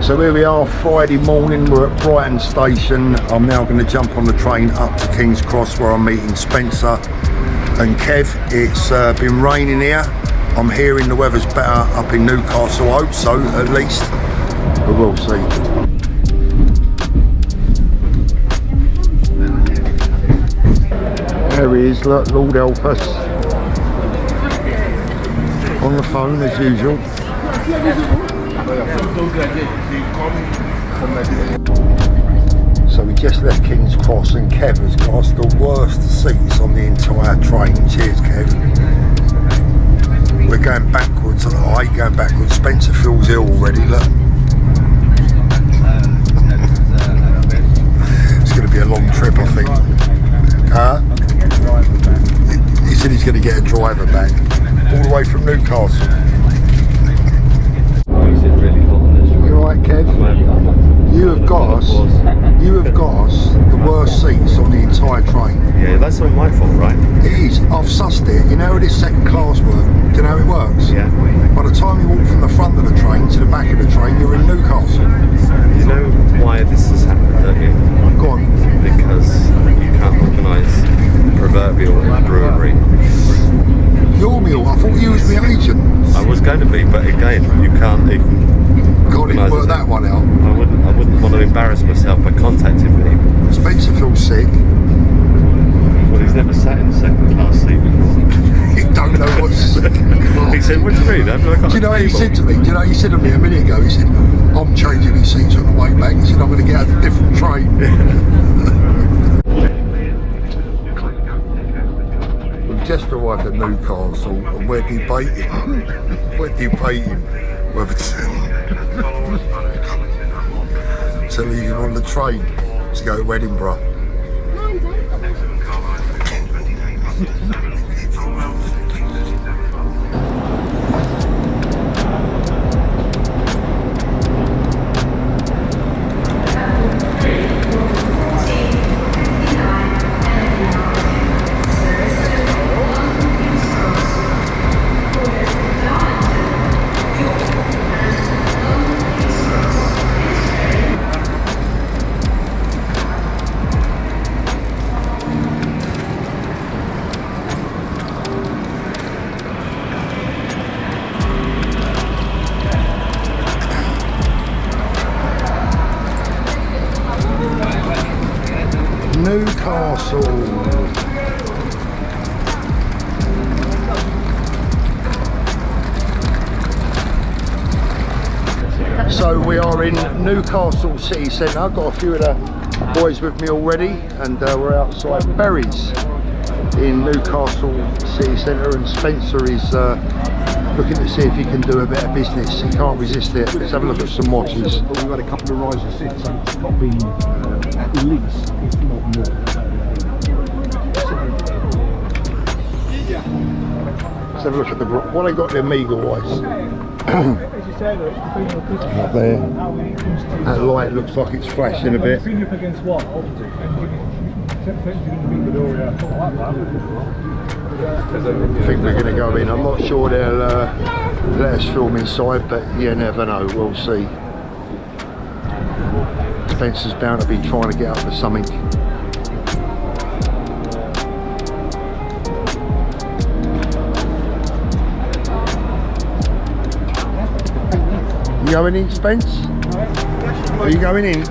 So here we are, Friday morning, we're at Brighton Station. I'm now going to jump on the train up to King's Cross where I'm meeting Spencer and Kev. It's been raining here. I'm hearing the weather's better up in Newcastle, I hope so at least, but we'll see. There he is, look, Lord help us. On the phone as usual. So we just left King's Cross and Kev has got us the worst seats on the entire train. Cheers, Kev. We're going backwards. I hate going backwards. Spencer feels ill already, look. It's going to be a long trip, I think. He said he's going to get a driver back all the way from Newcastle. You alright, Kev? You have got us the worst seats on the entire train. Yeah, that's not my fault, right? It is. I've sussed it. You know how this second class work? Do you know how it works? Yeah. By the time you walk from the front of the train to the back of the train, you're in Newcastle. You know why this has happened, don't you? Go on. Because you can't organise proverbial brewery. Your meal? I thought you was my agent. I was going to be, but again, you can't even. God, he worked that one out. I wouldn't want to embarrass myself by contacting people. Spencer feels sick. Well, he's never sat in a second class seat before. He don't know what's second class. He said, "What do you mean? Have I got do you know what he table?" said to me? Do you know he said to me a minute ago? He said, "I'm changing these seats on the way back." He said, "I'm going to get out a different train." We've just arrived at Newcastle and we're debating. Whether to leave him on the train to go to Edinburgh. Newcastle. So we are in Newcastle city centre. I've got a few of the boys with me already and we're outside Berry's in Newcastle city centre and Spencer is looking to see if he can do a bit of business. He can't resist it. Let's have a look at some watches. We've had a couple of rises since, so it's not been at least, if not more. Let's have a look at the what I got the Amiga wise. Up there. That light looks like it's flashing a bit. I think we're going to go in. I'm not sure they'll let us film inside, but you never know. We'll see. Spencer's bound to be trying to get up to something. You going in, Spence? Are you going in?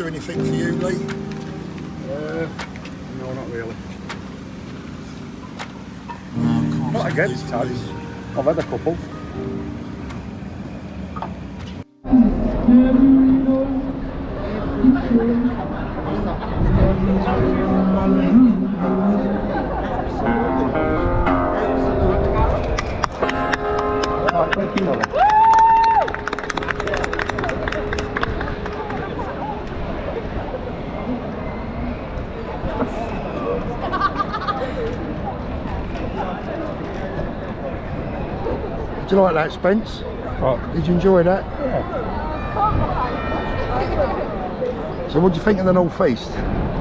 anything for you, Lee? No, not really. No, Not against tags. I've had a couple. Thank you. Do you like that, Spence? What? Did you enjoy that? Yeah. So what do you think of the North East?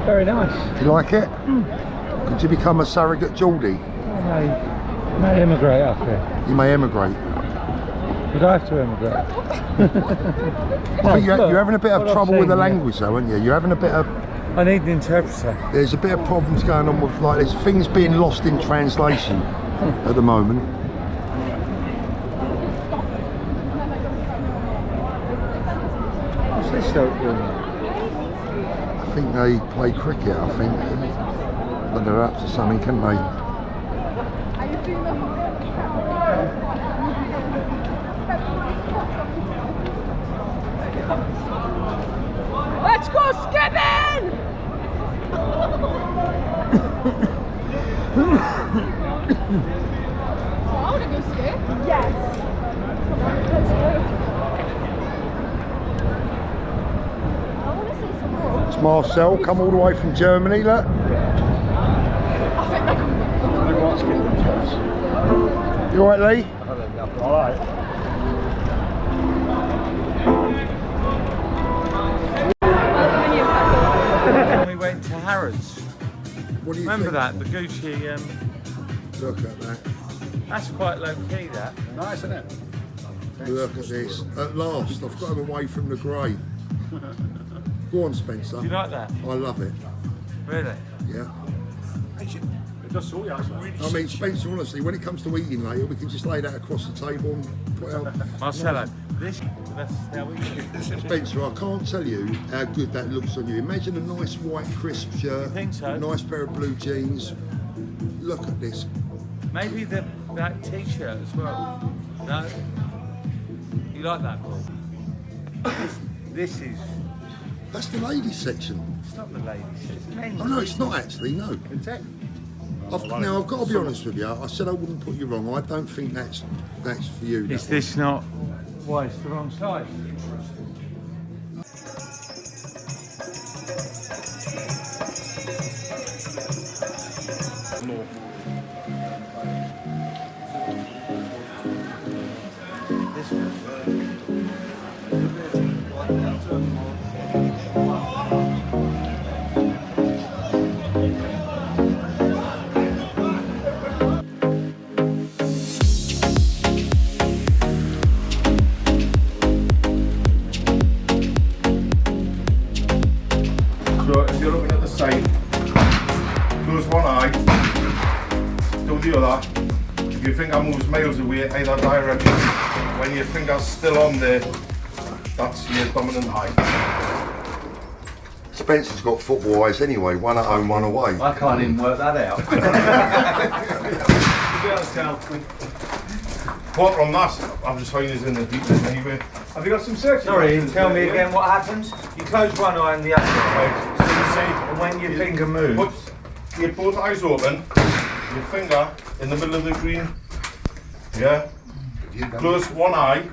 Very nice. Do you like it? Could you become a surrogate Geordie? I may emigrate up here. You may emigrate. Would I have to emigrate? I think you're having a bit of trouble with the language though, aren't you? You're having a bit of... I need an interpreter. There's a bit of problems going on with, like, there's things being lost in translation at the moment. What's this stoke doing? I think they play cricket, I think. But they're up to something, can't they? Let's go skipping! I want to go skip. Yes. Come on, let's go. I want to see some more. It's Marcel, come all the way from Germany, look. I think they can. You alright, Lee? Alright. We went to Harrods. What do you Remember think? that? The Gucci, Look at that. that's quite low key, that. Nice, isn't it? Look at this. At last, I've got him away from the grey. Go on, Spencer. Do you like that? I love it. Really? Yeah. It does suit you actually. I mean, Spencer, honestly, when it comes to eating later, we can just lay that across the table and put out. Marcelo, that's how we do it. Spencer, I can't tell you how good that looks on you. Imagine a nice white crisp shirt, You think so? nice pair of blue jeans. Look at this. Maybe that t-shirt as well. No? You like that, Paul? This is, That's the ladies section. it's not the ladies, it's men's. Oh no, it's not actually. No. Now I've got to be honest with you. I said I wouldn't put you wrong. I don't think that's for you. Is that this not? Why, it's the wrong size. This one. So if you're looking at the side, close one eye, do the other. If your finger moves miles away either direction, when your finger's still on there, that's your dominant eye. Spencer's got football eyes anyway. One at home, one away. I can't even work that out. Apart from that, I'm just finding it's in the deep end anyway. Have you got some search? Sorry, tell me again what happens. You close one eye and the other eye. Right, so you see, And when your finger moves, put your both eyes open, your finger in the middle of the green, yeah? Close one eye,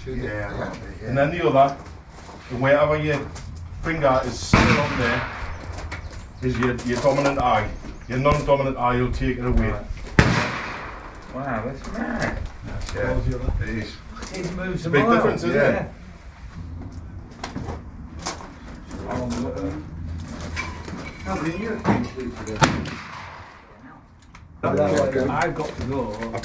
Yeah. and then the other, and wherever your finger is still on there, is your dominant eye. Your non-dominant eye will take it away. wow, that's mad. Yeah, it is. It moves a Big mile. difference, isn't it? I've got to go.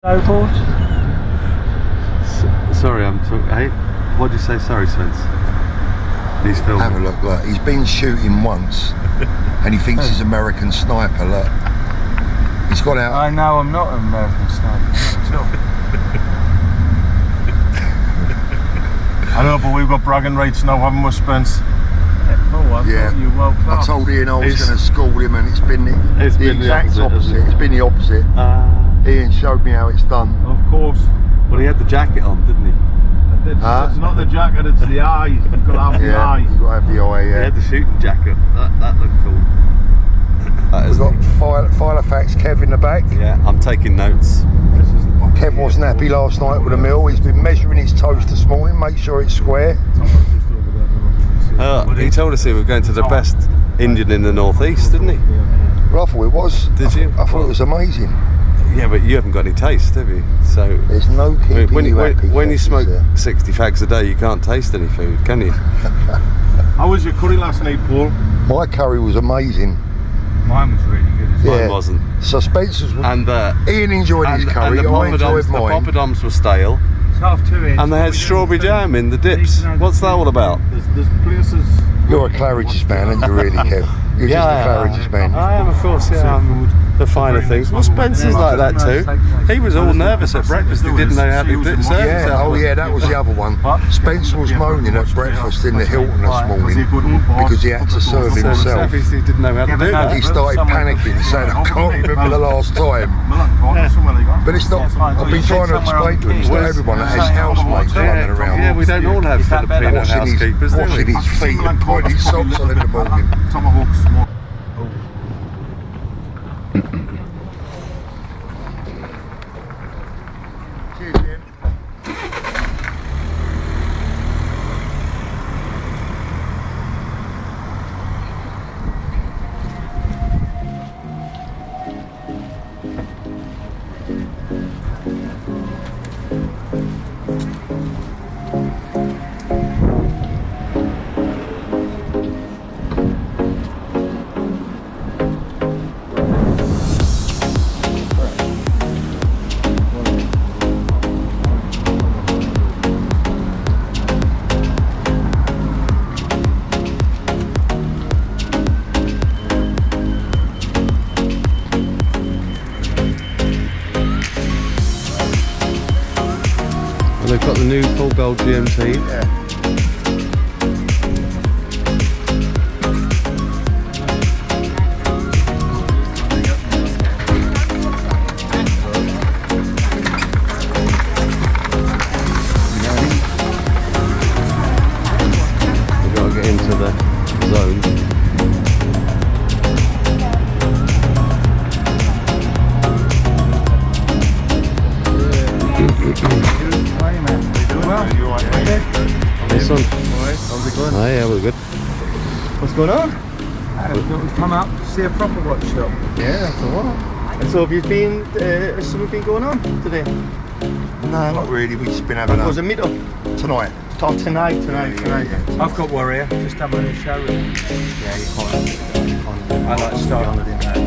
Snowboard. Sorry, I'm talking. Hey, what did you say? Sorry, Spence. He's filming. Have a look. Look, he's been shooting once, and he thinks he's American sniper. Look, he's got out. I know I'm not an American sniper. Well, we've got bragging rights now, haven't we, Spence? Yeah. You're well I classed. told Ian I was It's- going to school him, and it's been the been the exact opposite, opposite. hasn't it? It's been the opposite. Ian showed me how it's done. Of course. Well, he had the jacket on, didn't he? It's not the jacket, it's the eye. You've got to have the Yeah, eye. you got to have the eye. He Yeah. had the shooting jacket. That looked cool. That We've is got Filofax Kev in the back. Yeah, I'm taking notes. Kev wasn't happy last night with the mill. He's been measuring his toast this morning, make sure it's square. He told us he was going to the best Indian in the northeast, didn't he? Well, I thought it was. Did you? I thought it was amazing. Yeah, but you haven't got any taste, have you? So There's no keeping when you happy. you Kev, is smoke there? 60 fags a day, you can't taste any food, can you? How was your curry last night, Paul? My curry was amazing. Mine was really good as well. Mine Yeah. wasn't. So Spencer's. And Ian enjoyed his curry. the I enjoyed poppadoms, the mine. poppadoms were stale, It's half 2 inch. and they had strawberry jam in the dips. What's that all about? There's places. You're a Claridge's man, aren't you, really, Kev? You're just a Claridge's man. I am, of course. Yeah, I'm the finer things. Well, Spencer's like that too. He was all nervous at breakfast. He didn't know how to serve Yeah, himself. oh yeah, that was the other one. Spencer was moaning at breakfast in the Hilton this morning because he had to serve Serve himself. He didn't know how to do that. He started panicking, saying, I can't remember the last time. But it's not, I've been trying to explain to him, it's not everyone that has housemates running around. Yeah, we don't all have Filipino housekeepers, do washing we? his feet and putting his socks on in the morning. Tomahawk smoke. Cheers, Ian. And they've got the new full gold GMT. Yeah. We've got to get into the zone. This one. How's it going? Oh yeah, we're good. What's going on? I thought we'd come out to see a proper watch shop. Yeah, that's all right. And so have you been, has something been going on today? No, not really. We've just been having Was a a meet-up? tonight. Oh, tonight. Yeah. I've got Warrior, just having a show. Yeah, you can't. I like starting in that.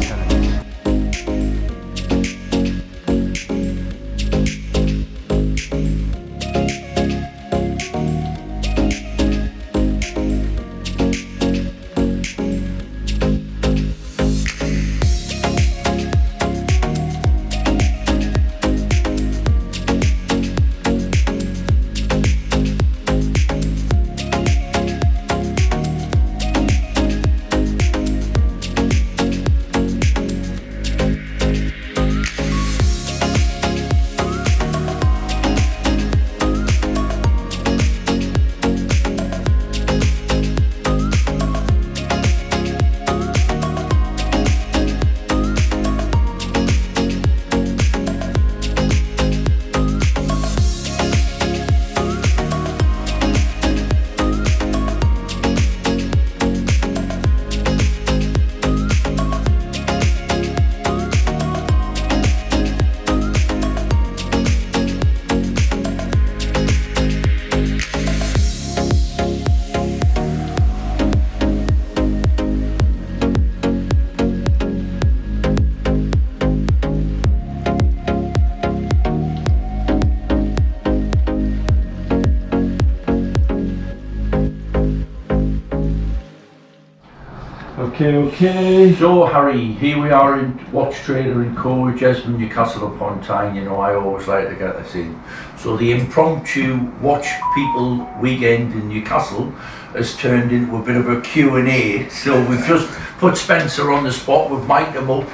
Okay. So Harry, here we are in Watch Trader in Coleridge, Esmond, Newcastle upon Tyne. You know, I always like to get this in. So the impromptu Watch People weekend in Newcastle has turned into a bit of a Q&A. So we've just put Spencer on the spot, we've mic'd him up.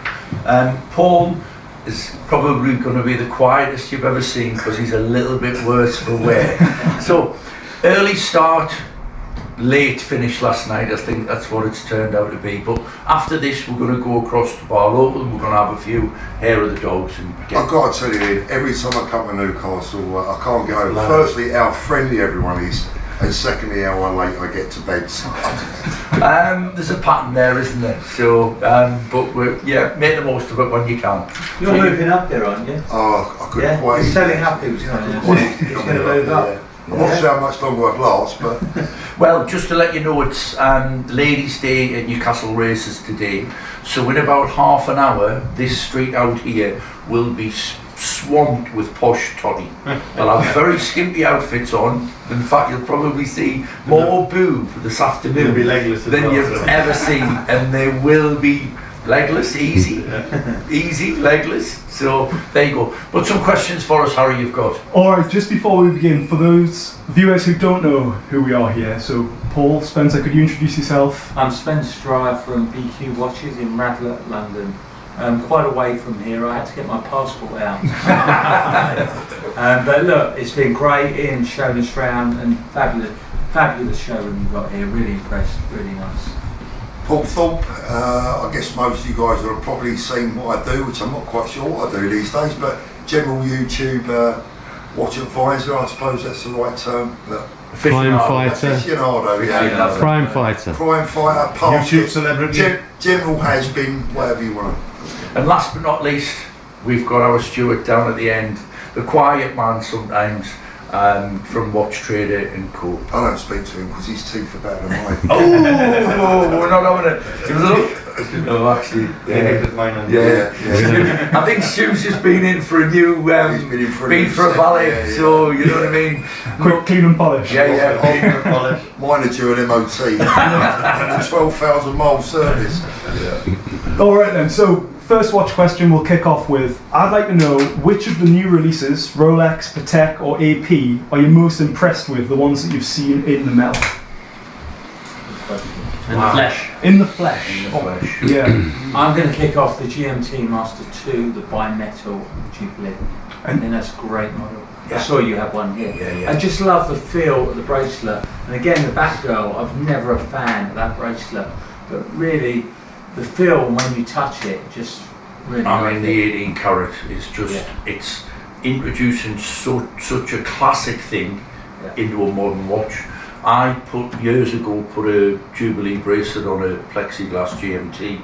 Paul is probably going to be the quietest you've ever seen because he's a little bit worse for wear. So early start, late finish last night, I think that's what it's turned out to be. But after this, we're going to go across to Bar Local and we're going to have a few hair of the dogs. And I've got to tell you, every time I come to Newcastle, I can't get over. Firstly, how friendly everyone is, and secondly, how late I get to bed. there's a pattern there, isn't there? So, but make the most of it when you can. You're moving up there, aren't you? Oh, I couldn't wait. He's selling up, he was coming. He's going to move up. I'm not sure how much longer I'd last, but... Well, just to let you know, it's Ladies' Day at Newcastle Races today. So in about half an hour, this street out here will be swamped with posh toddy. They'll have very skimpy outfits on. In fact, you'll probably see more boob this afternoon They'll be legless as than well, you've so. ever seen. And they will be legless, easy, legless. So there you go. But some questions for us, Harry, you've got. Alright, just before we begin, for those viewers who don't know who we are here, so Paul, Spencer, could you introduce yourself? I'm Spencer Stryer from BQ Watches in Radlett, London. Quite away from here, I had to get my passport out. But look, it's been great. Ian showed us round and fabulous showroom you've got here, really impressed, really nice. Paul Thorpe, I guess most of you guys will have probably seen what I do, which I'm not quite sure what I do these days, but general YouTube watch advisor, I suppose that's the right term. Crime fighter. Aficionado, yeah. Crime fighter. Crime fighter, YouTube celebrity. General has been, whatever you want. And last but not least, we've got our Stuart down at the end, the quiet man sometimes, from Watch Trader and Co. I don't speak to him because his teeth are better than mine. Oh, we're not having it. Give us a look. No, actually, yeah. I think Stu's just been in for a new, He's been for a valet, so you know what I mean. Quick clean and polish. Yeah. Mine are due an MOT and a 12,000 mile service. Alright then, so first watch question we'll kick off with, I'd like to know which of the new releases, Rolex, Patek or AP, are you most impressed with, the ones that you've seen in the metal? In the flesh. In the flesh. In the flesh. Yeah. I'm going to kick off the GMT Master 2, the bimetal Jubilee. I think that's a great model. Yeah. I saw you have one here. Yeah. I just love the feel of the bracelet. And again, the back girl, I'm never a fan of that bracelet. But really, the feel when you touch it, just really I mean, the 18 carat is just, it's introducing such a classic thing into a modern watch. I years ago put a Jubilee bracelet on a plexiglass GMT,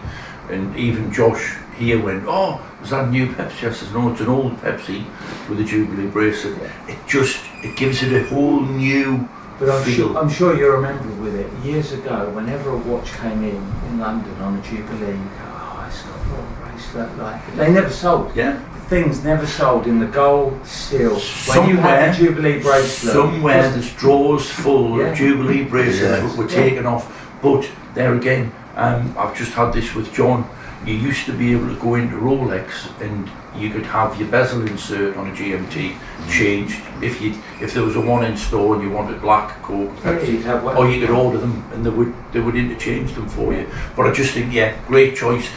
and even Josh here went, "Oh, is that a new Pepsi?" I said, "No, it's an old Pepsi with a Jubilee bracelet." It gives it a whole new But feel. I'm sure you remember with it, years ago, whenever a watch came in London on a Jubilee, you go, "Oh, it's got a little bracelet like." They never sold. Yeah. Things never sold in the gold, steel. When you had the Jubilee bracelet. Somewhere there's drawers full of Jubilee bracelets that were taken off. But there again, I've just had this with John. You used to be able to go into Rolex and you could have your bezel insert on a GMT changed. If there was a one in store and you wanted black, Coke, Pepsi, or you could order them and they would interchange them for you. But I just think, great choice.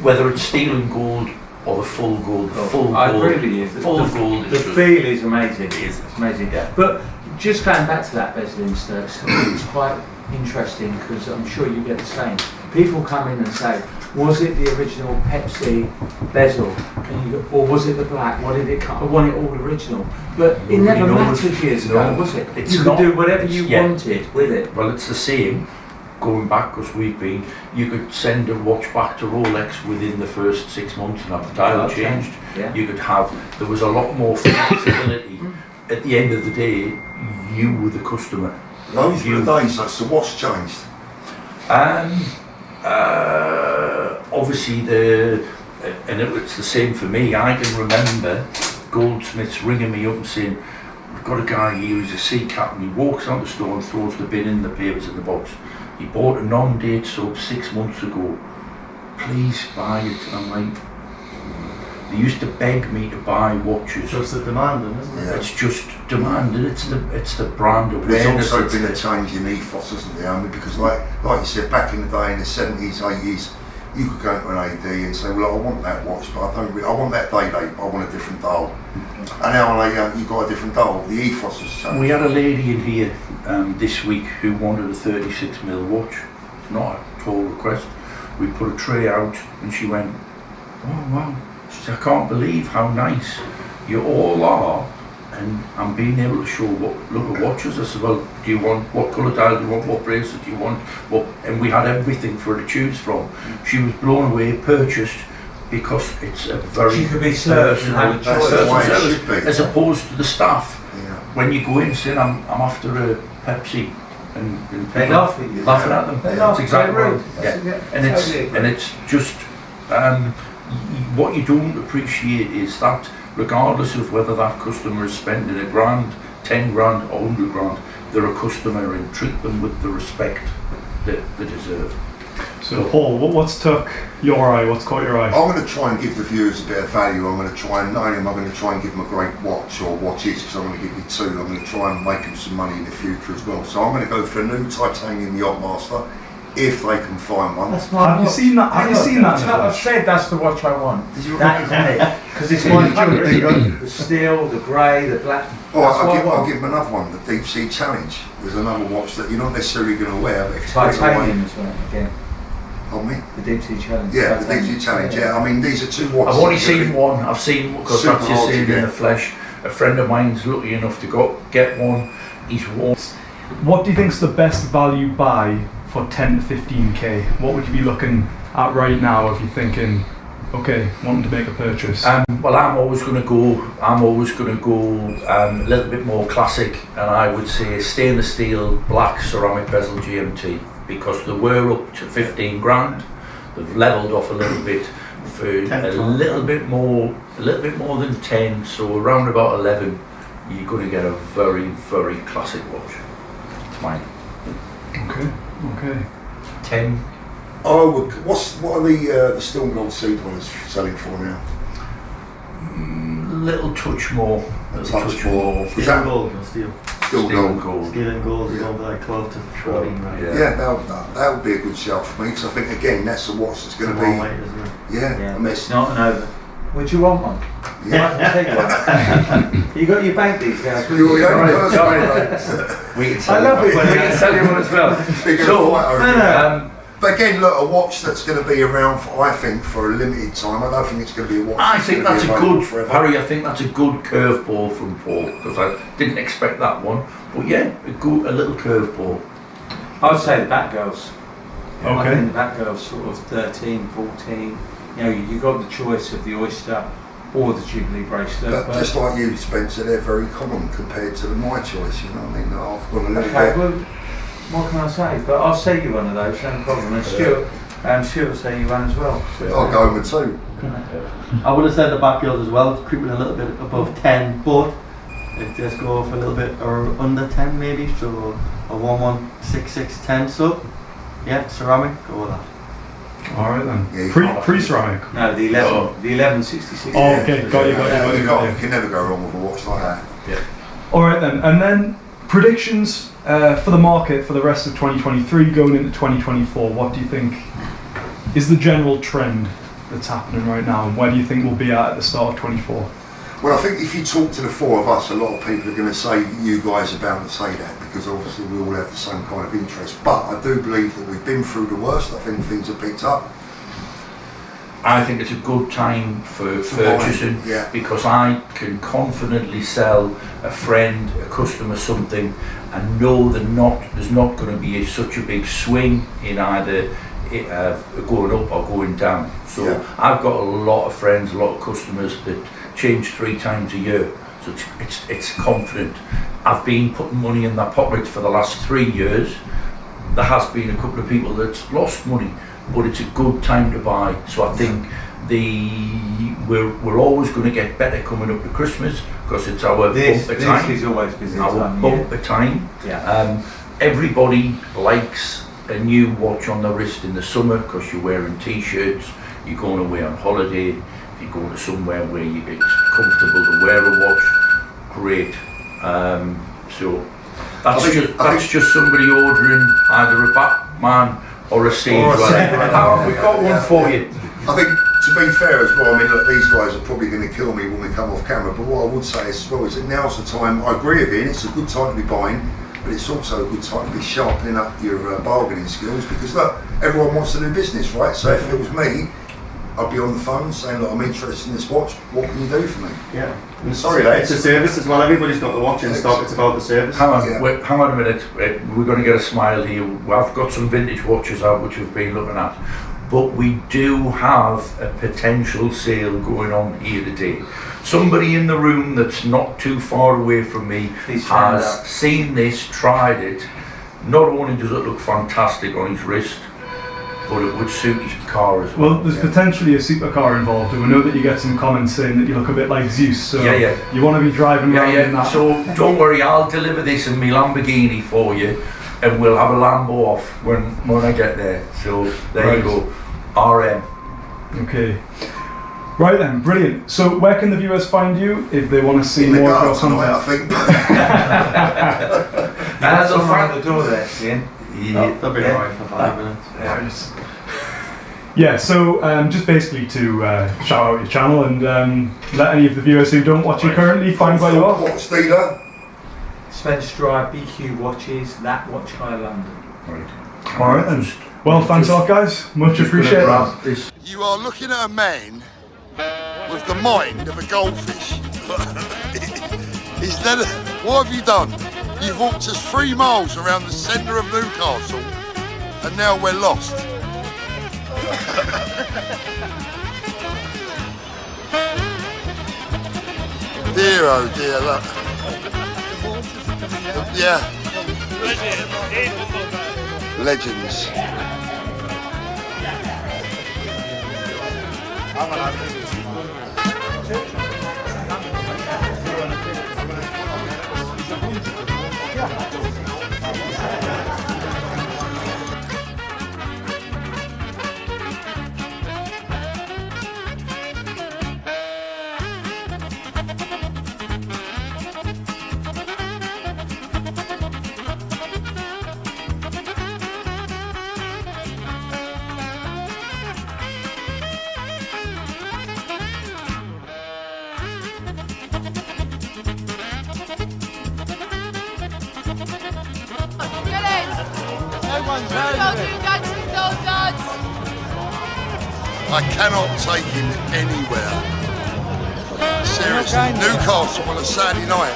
Whether it's steel and gold or the full gold, I agree with you. Full gold. The feel is amazing. It is. It's amazing. But just going back to that bezel insert, it's quite interesting because I'm sure you get the same. People come in and say, was it the original Pepsi bezel? And you go, or was it the black? What did it come? I want it all original. But it never mattered years ago, was it? You could do whatever you wanted with it. Well, it's the same. Going back, because you could send a watch back to Rolex within the first 6 months and have the dial changed. Yeah. You could there was a lot more flexibility. At the end of the day, you were the customer. Those were the days, that's the watch changed. Obviously, it's the same for me. I can remember goldsmiths ringing me up and saying, "We've got a guy here who's a sea captain. He walks out the store and throws the bin in the papers in the box." he bought a non-date sub 6 months ago. Please buy it. And I'm like, they used to beg me to buy watches. Just the demanding, isn't it? Yeah. It's just demanded. It's the brand There's awareness. also been a change in ethos, hasn't there? I mean, because like you said, back in the day in the 70s, 80s, you could go to an AD and say, well, I want that watch, but I don't really, I want that day date, I want a different dial. And now like, you've got a different dial, the ethos has changed. We had a lady in here this week who wanted a 36mm watch. It's not a tall request. We put a tray out and she went, oh wow. She said, I can't believe how nice you all are, and I'm being able to show look at watches. I said, well, do you want, what colour dial do you want, what bracelet do you want, what, and we had everything for her to choose from. She was blown away, purchased, because it's a very She could be served and have a That's choice. the way it should be. as opposed to the staff. Yeah. When you go in saying I'm after a Pepsi and They people laugh at you. laughing at them. They That's laugh, exactly they're right. rude. Yeah. That's- And it's totally agree. and it's just what you don't appreciate is that regardless of whether that customer is spending a grand, 10 grand or 100 grand, they're a customer and treat them with the respect that they deserve. So Paul, what's took your eye? What's caught your eye? I'm going to try and give the viewers a bit of value. I'm going to try and, not only am I going to try and give them a great watch or watches, because I'm going to give you two, I'm going to try and make them some money in the future as well. So I'm going to go for a new titanium Yachtmaster, if they can find one. That's my Have you watch. seen that? Have you seen that? I've said that's the watch I want. That is it. Because it's my jewellery. The steel, the grey, the black. All That's right, what I I'll want. give them another one, the Deep Sea Challenge. There's another watch that you're not necessarily going to wear, but if you put it Titanium away, as well, again. on me. The Deep Sea Challenge. Yeah, the Deep Sea Challenge, yeah. I mean, these are two watches. I've only that are gonna seen be- one. I've seen, because Super that's just hard to seen in get. the flesh. A friend of mine's lucky enough to get one. He's worn. What do you think's the best value buy for 10 to 15k? What would you be looking at right now if you're thinking, okay, wanting to make a purchase? Well, I'm always going to go a little bit more classic, and I would say stainless steel black ceramic bezel GMT, because they were up to 15 grand. They've levelled off a little bit for a little bit more than 10, so around about 11 you're going to get a very, very classic watch. It's mine. Okay. 10. Oh, what are the steel and gold seed ones selling for now? Little touch more. A touch more. Is Steel that and gold or steel? steel Steel gold? gold. Steel and gold is over like 12 to 14, right? Yeah, that would be a good shout for me, because I think again that's a watch that's going to Long be. way, isn't it? Yeah, Yeah, I mean, it's not an over. Would you want one? yeah. Take one. You got your bank details. You're the only person. We can I sell love you it one. when We can sell you one as well. Bigger So, fight over no, it. no. But again, look, a watch that's going to be around for, I think, for a limited time. I don't think it's going to be a watch. I that's think gonna that's be a available good, forever. Harry, I think that's a good curveball from Paul, because I didn't expect that one. But yeah, a little curveball. I would say the Batgirls. I Okay. think the Batgirls sort of 13, 14. You know, you got the choice of the Oyster or the Jubilee bracelet. But just like you, Spencer, they're very common compared to my choice. You know what I mean? I've gone a little okay, bit. well, what can I say? But I'll sell you one of those, no problem. And Stuart will sell you one as well. I'll go with two. I would have said the back girls as well, creeping a little bit above 10, but it does go for a little bit or under 10 maybe, so a 116610, so yeah, ceramic, go with that. All right then. Yeah, you Pre-ceramic. No, the 1166. Oh, okay. Got you. You can never go wrong with a watch like that. All right then. And then predictions for the market for the rest of 2023 going into 2024. What do you think is the general trend that's happening right now, and where do you think we'll be at the start of 24? Well, I think if you talk to the four of us, a lot of people are going to say you guys are bound to say that, because obviously we all have the same kind of interest. But I do believe that we've been through the worst. I think things have picked up. I think it's a good time for To purchasing, buy, yeah. because I can confidently sell a friend, a customer something, and know there's not going to be such a big swing in either going up or going down. So Yeah. I've got a lot of friends, a lot of customers that change 3 times a year. So it's confident. I've been putting money in their pockets for the last 3 years. There has been a couple of people that's lost money, but it's a good time to buy. So I think we're always going to get better coming up to Christmas, because it's our bumper time. This is always busy Our time. Yeah. bumper time. Yeah. Everybody likes a new watch on the wrist in the summer because you're wearing t-shirts, you're going away on holiday, if you're going to somewhere where it's comfortable to wear a watch, great. So that's just somebody ordering either a Batman or a Sage. We've got one for you. I think, to be fair as well, I mean, look, these guys are probably going to kill me when we come off camera, but what I would say as well is that now's the time. I agree with Ian, it's a good time to be buying, but it's also a good time to be sharpening up your bargaining skills, because look, everyone wants to do business, right? So if it was me, I'd be on the phone saying, look, I'm interested in this watch, what can you do for me? Yeah. Sorry, lads. It's a service as well. Everybody's got the watch in stock. It's about the service. Hang on a minute. We're going to get a smile here. I've got some vintage watches out which we've been looking at, but we do have a potential sale going on here today. Somebody in the room that's not too far away from me has seen this, tried it. Not only does it look fantastic on his wrist, but it would suit his car as well. Well, there's potentially a supercar involved, and we know that you get some comments saying that you look a bit like Zeus, so you want to be driving around in that. So don't worry, I'll deliver this in my Lamborghini for you, and we'll have a Lambo off when I get there. So there you go, RM. Okay. Right then, brilliant. So where can the viewers find you if they want to see more of your content? I think. There's a front of the door there, Ian. That'll be alright for 5 minutes. Yeah, so just basically to shout out your channel and let any of the viewers who don't watch you currently find where you are. Watch dealer. Spence Drive, BQ Watches, That Watch Guy London. Right. Alright then. Well, thanks a lot, guys. Much appreciated. You are looking at a man with the mind of a goldfish. What have you done? You've walked us 3 miles around the centre of Newcastle, and now we're lost. Dear, oh dear, look. Yeah. Legends. I cannot take him anywhere. Seriously, Newcastle on a Saturday night.